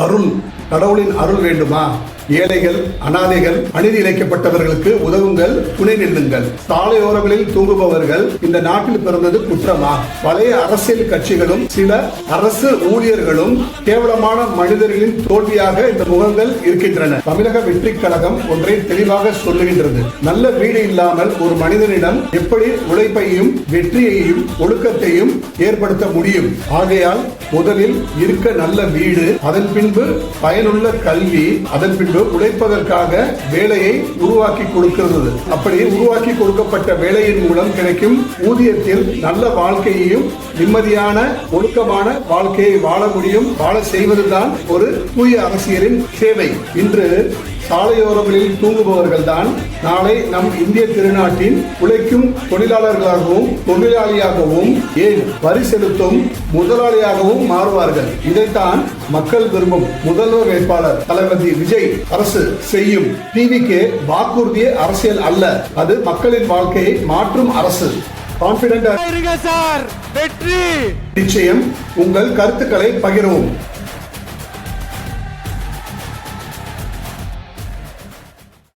அருள், கடவுளின் அருள் வேண்டுமா? ஏழைகள், அனாதைகள், அநீதி இழைக்கப்பட்டவர்களுக்கு உதவுங்கள், துணை நில்லுங்கள். சாலையோரங்களில் தூங்குபவர்கள் இந்த நாட்டில் பிறந்தது குற்றமா? பழைய அரசியல் கட்சிகளும் சில அரசு ஊழியர்களும் கேவலமான மனிதர்களின் தோல்வியாக இந்த முகங்கள் இருக்கின்றன. தமிழக வெற்றி கழகம் ஒன்றை தெளிவாக சொல்லுகின்றது. நல்ல வீடு இல்லாமல் ஒரு மனிதனிடம் எப்படி உழைப்பையும் வெற்றியையும் ஒழுக்கத்தையும் ஏற்படுத்த முடியும்? ஆகையால் முதலில் இருக்க நல்ல வீடு, அதன் பின்பு பயனுள்ள கல்வி, அதன் பின்பு உழைப்பதற்காக வேலையை உருவாக்கி கொடுக்கிறது. அப்படி உருவாக்கி கொடுக்கப்பட்ட வேலையின் மூலம் கிடைக்கும் ஊதியத்தில் நல்ல வாழ்க்கையையும் நிம்மதியான ஒழுக்கமான வாழ்க்கையை வாழ முடியும். வாழ செய்வதுதான் ஒரு தூய அரசியலின் சேவை. இன்று சாலையோரங்களில் தூங்குபவர்கள் தான் நாளை நம் இந்திய திருநாட்டின் உழைக்கும் தொழிலாளர்களாகவும் தொழிலாளியாகவும் ஏன் வரி செலுத்தும் முதலாளியாகவும் மாறுவார்கள். இதைத்தான் மக்கள் விரும்பும் முதல்வர் வேட்பாளர் தளபதி விஜய் அரசு செய்யும் டிவிக்கு வாக்குறுதிய அரசியல் அல்ல, அது மக்களின் வாழ்க்கையை மாற்றும் அரசு. கான்பிடென்ட் சார், வெற்றி நிச்சயம். உங்கள் கருத்துக்களை பகிரவும்.